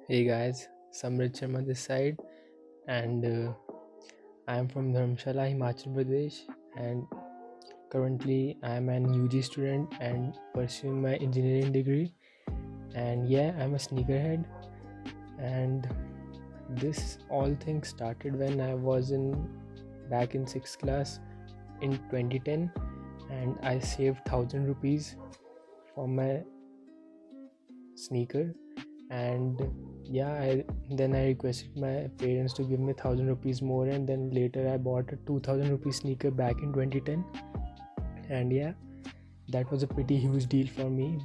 Hey guys, Samridh Sharma this side, and I am from Dharamshala, Himachal Pradesh, and currently I am an UG student and pursuing my engineering degree. And yeah, I'm a sneakerhead, and this all thing started when I was in back in sixth class in 2010, and I saved 1,000 rupees for my sneaker. And yeah, then I requested my parents to give me 1,000 rupees more, and then later I bought a 2,000 rupee sneaker back in 2010. And yeah, that was a pretty huge deal for me,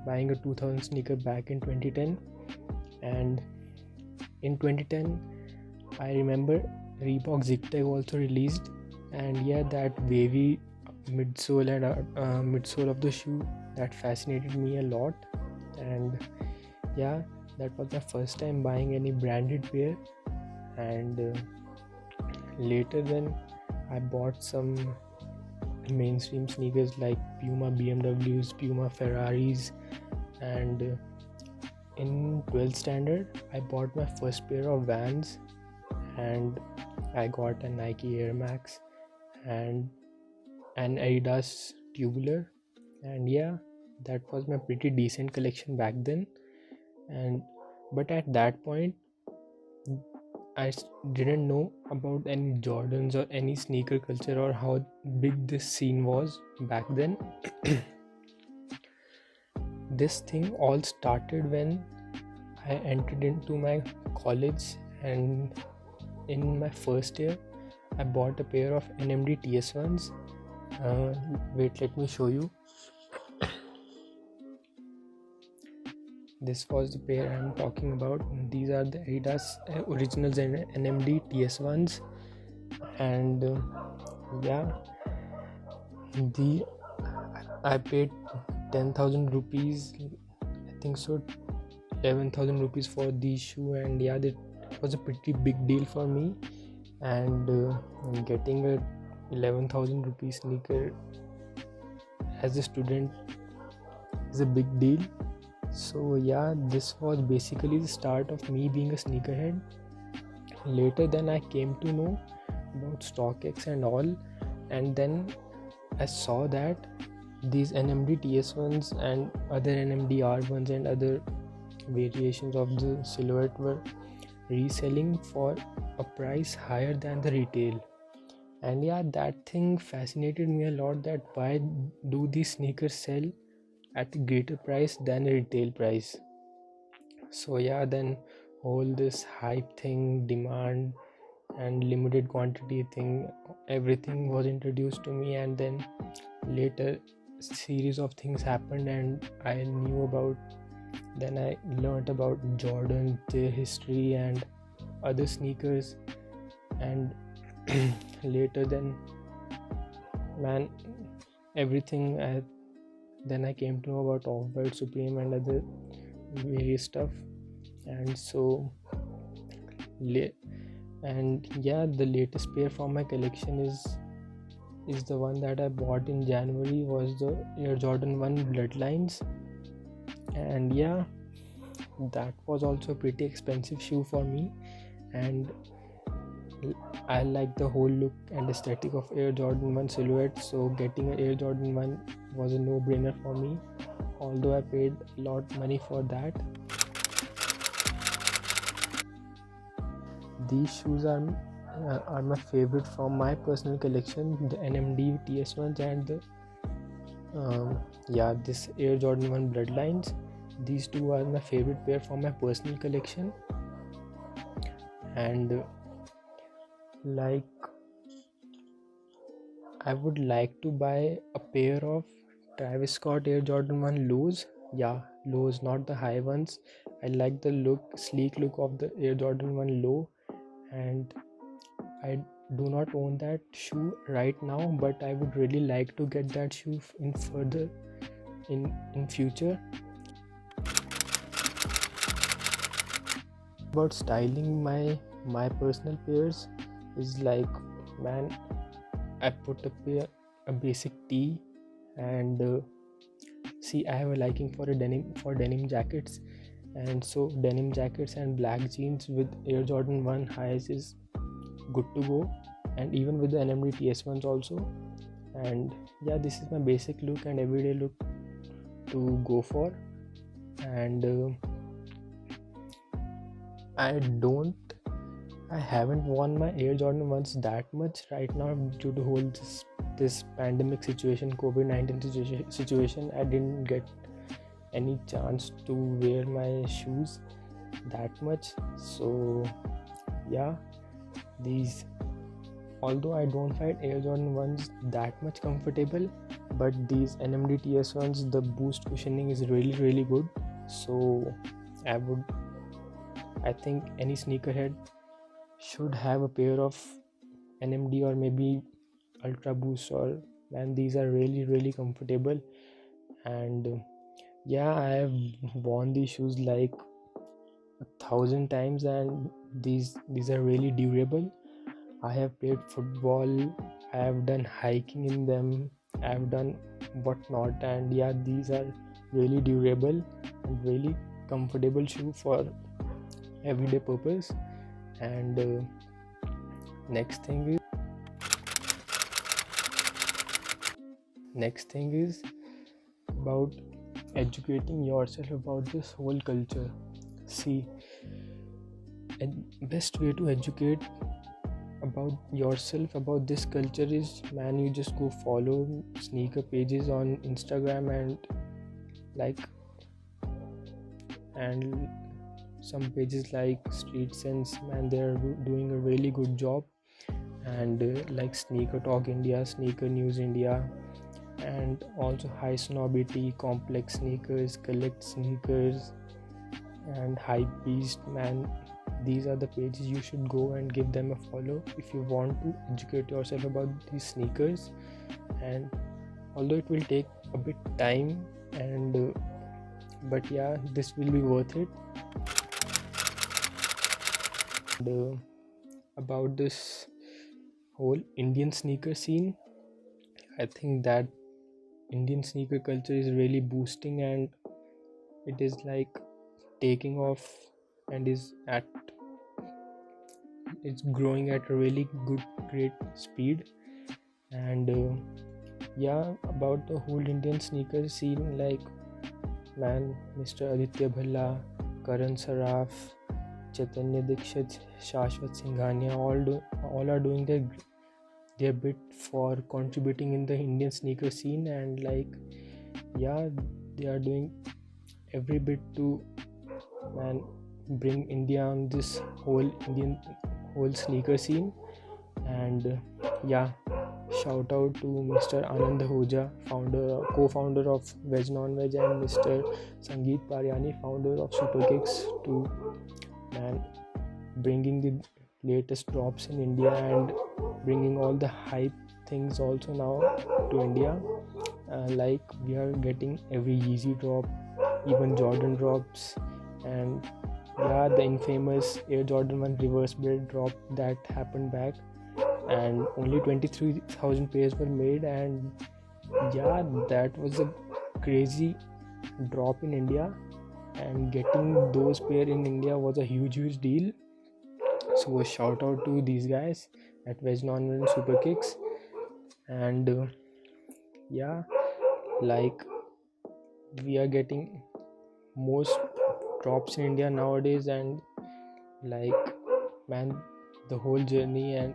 buying a 2,000 sneaker back in 2010. And in 2010 I remember Reebok Zigtag also released, and yeah, that wavy midsole and midsole of the shoe, that fascinated me a lot. And yeah, that was my first time buying any branded pair. And later then I bought some mainstream sneakers like Puma BMWs, Puma Ferraris. And in 12th standard I bought my first pair of Vans, and I got a Nike Air Max and an Adidas Tubular. And yeah, that was my pretty decent collection back then. And but at that point didn't know about any Jordans or any sneaker culture or how big this scene was back then. This thing all started when I entered into my college, and in my first year I bought a pair of NMD TS1s. Wait, let me show you. This was the pair I'm talking about. These are the Adidas Originals and NMD TS1s. And yeah, the I paid 10,000 rupees, I think so, 11,000 rupees for these shoe. And yeah, that was a pretty big deal for me. And getting a 11,000 rupees sneaker as a student is a big deal. So yeah, this was basically the start of me being a sneakerhead. Later then I came to know about StockX and all, and then I saw that these NMD TS1s and other NMD R1s and other variations of the silhouette were reselling for a price higher than the retail. And yeah, that thing fascinated me a lot, that why do these sneakers sell at a greater price than a retail price. So yeah, then all this hype thing, demand and limited quantity thing, everything was introduced to me. And then later series of things happened, and I knew about, then I learned about Jordan, their history and other sneakers. And later then, man, everything then I came to know about Off-White, Supreme and other various stuff. And so and yeah, the latest pair from my collection is the one that I bought in January, was the Air Jordan 1 Bloodlines. And yeah, that was also a pretty expensive shoe for me, and I like the whole look and aesthetic of Air Jordan 1 silhouette, so getting an Air Jordan 1 was a no-brainer for me, although I paid a lot money for that. These shoes are my favorite from my personal collection, the NMD TS1s and the this Air Jordan 1 Bloodlines. These two are my favorite pair from my personal collection. And like, I would like to buy a pair of Travis Scott Air Jordan 1 lows. Yeah, lows, not the high ones. I like the sleek look of the Air Jordan 1 low, and I do not own that shoe right now, but I would really like to get that shoe in further in future. About styling my my personal pairs is like, man, I put a basic tee, and see, I have a liking for denim jackets, and so denim jackets and black jeans with Air Jordan 1 highs is good to go, and even with the NMD TS1s also. And yeah, this is my basic look and everyday look to go for. And I haven't worn my Air Jordan 1s that much right now due to whole this pandemic situation, COVID-19 situation. I didn't get any chance to wear my shoes that much. So yeah, these, although I don't find Air Jordan 1s that much comfortable, but these NMD TS1s, the boost cushioning is really good. So I think any sneakerhead should have a pair of NMD or maybe Ultra Boost, or man, these are really comfortable. And yeah, I have worn these shoes like 1,000 times, and these are really durable. I have played football, I have done hiking in them, I have done whatnot, and yeah, these are really durable and really comfortable shoe for everyday purpose. And next thing is about educating yourself about this whole culture. See, best way to educate about yourself about this culture is, man, you just go follow sneaker pages on Instagram, and some pages like Street Sense, man, they're doing a really good job. And like Sneaker Talk India, Sneaker News India, and also High Snobity, Complex Sneakers, Collect Sneakers, and Hype Beast, man, these are the pages you should go and give them a follow if you want to educate yourself about these sneakers. And although it will take a bit time, and but yeah, this will be worth it. And about this whole Indian sneaker scene, I think that Indian sneaker culture is really boosting, and it is like taking off, and it's growing at a really great speed. And yeah, about the whole Indian sneaker scene, like, man, Mr. Aditya Bhalla, Karan Saraf, Chaitanya Dikshit, Shashwat Singhania, all are doing their bit for contributing in the Indian sneaker scene. And like, yeah, they are doing every bit to, man, bring India on this whole sneaker scene. And yeah, shout out to Mr. Anand Hoja, co-founder of Veg Non-Veg, and Mr. Sangeet Paryani, founder of Super Kicks, to, man, bringing the latest drops in India and bringing all the hype things also now to India. Like, we are getting every Yeezy drop, even Jordan drops, and yeah, the infamous Air Jordan 1 reverse braid drop that happened back, and only 23,000 pairs were made. And yeah, that was a crazy drop in India, and getting those pair in India was a huge deal. So a shout out to these guys at Veg Non and Super Kicks. And yeah, like, we are getting most drops in India nowadays, and like, man, the whole journey and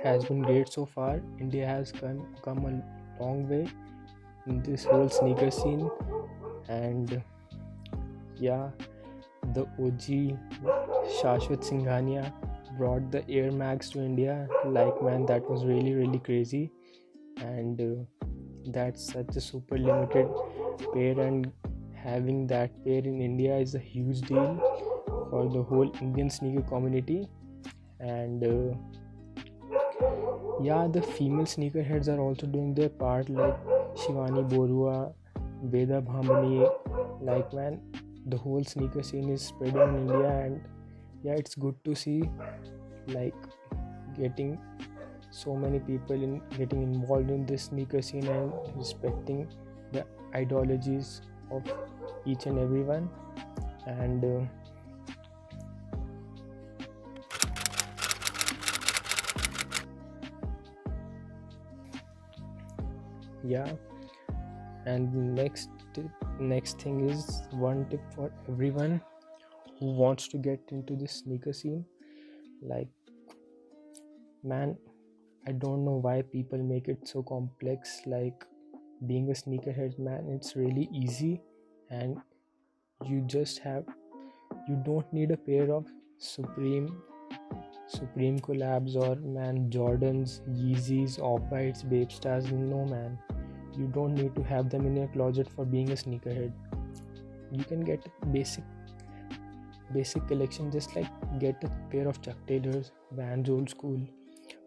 has been great so far. India has come a long way in this whole sneaker scene. And yeah, the OG Shashwat Singhania brought the Air Max to India. Like, man, that was really crazy. And that's such a super limited pair, and having that pair in India is a huge deal for the whole Indian sneaker community. And yeah, the female sneakerheads are also doing their part, like Shivani Borua, Veda Bhamani. Like, man, the whole sneaker scene is spreading in India, and yeah, it's good to see, like, getting so many people in getting involved in this sneaker scene and respecting the ideologies of each and everyone. And yeah, and next thing is one tip for everyone who wants to get into this sneaker scene. Like, man, I don't know why people make it so complex. Like, being a sneakerhead, man, it's really easy. And you just have you don't need a pair of supreme collabs, or man, Jordans, Yeezys, Off-Whites, Babe Stars. No, man, you don't need to have them in your closet for being a sneakerhead. You can get basic collection, just like get a pair of Chuck Taylors, Vans old school,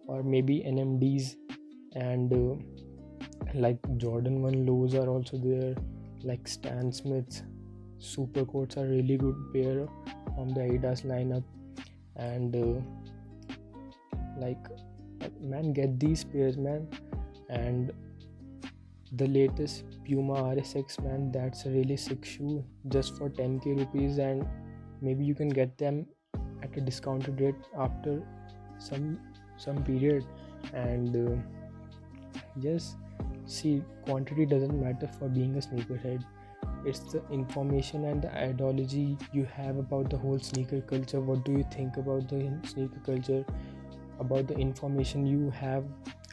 or maybe NMDs. And like Jordan 1 lows are also there, like Stan Smiths. Super coats are really good pair from the Adidas lineup. And like, man, get these pairs, man. And the latest Puma RSX, man, that's a really sick shoe, just for 10k rupees. And maybe you can get them at a discounted rate after some period. And yes, see, quantity doesn't matter for being a sneakerhead. It's the information and the ideology you have about the whole sneaker culture. What do you think about the sneaker culture, about the information you have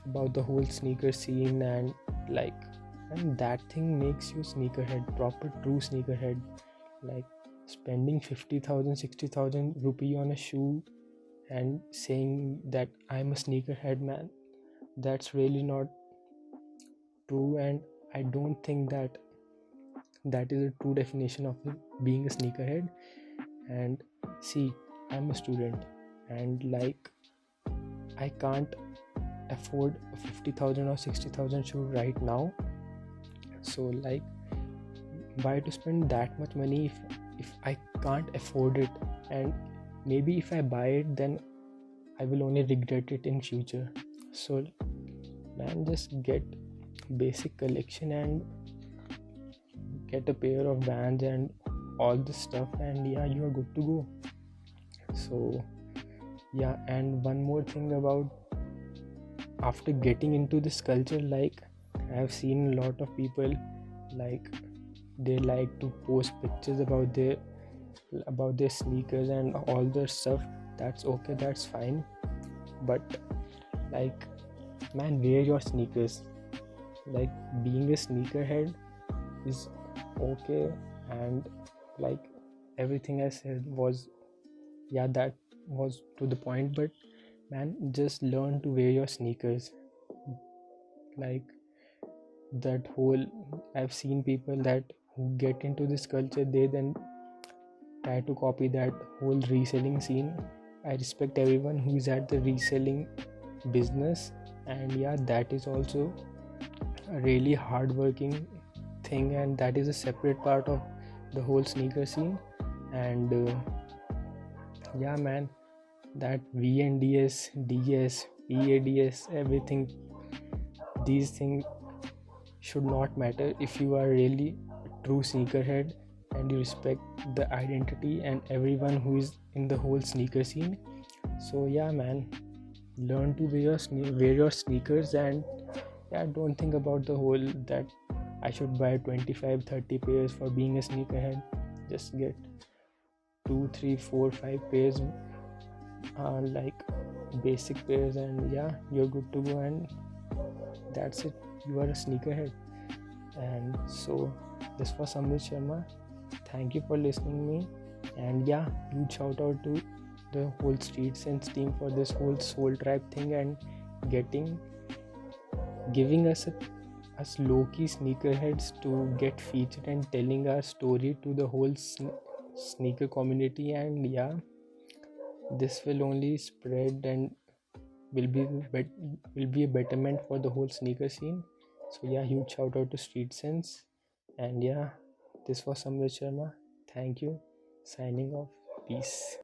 about the whole sneaker scene? And like, and that thing makes you sneakerhead, proper true sneakerhead. Like, spending 50,000 60,000 rupee on a shoe and saying that I'm a sneakerhead, man, that's really not true. And I don't think that is a true definition of being a sneakerhead. And see, I'm a student, and like, I can't afford a 50,000 or 60,000 shoe right now. So like, why to spend that much money if I can't afford it? And maybe if I buy it, then I will only regret it in future. So, man, just get basic collection and get a pair of Vans and all this stuff, and yeah, you are good to go. So yeah, and one more thing about, after getting into this culture, like, I have seen a lot of people, like, they like to post pictures about their sneakers and all their stuff. That's okay, that's fine. But like, man, wear your sneakers. Like, being a sneakerhead is okay. And like, everything I said was, yeah, that was to the point. But man, just learn to wear your sneakers. Like, that whole, I've seen people that who get into this culture, they then try to copy that whole reselling scene. I respect everyone who is at the reselling business. And yeah, that is also a really hardworking thing, and that is a separate part of the whole sneaker scene. And yeah, man, that VNDS, DS, PADS, everything, these things should not matter if you are really a true sneakerhead and you respect the identity and everyone who is in the whole sneaker scene. So yeah, man, learn to wear your sneakers. And yeah, don't think about the whole that I should buy 25 30 pairs for being a sneakerhead. Just get 2 3 4 5 pairs, like basic pairs, and yeah, you're good to go. And that's it, you are a sneakerhead. And so this was Samridh Sharma. Thank you for listening me. And yeah, huge shout out to the whole Street Sense team for this whole Soul Tribe thing, and getting giving us low-key sneakerheads to get featured and telling our story to the whole sneaker community. And yeah, this will only spread and will be will be a betterment for the whole sneaker scene. So yeah, huge shout out to Street Sense. And yeah, this was Samrit Sharma. Thank you. Signing off. Peace.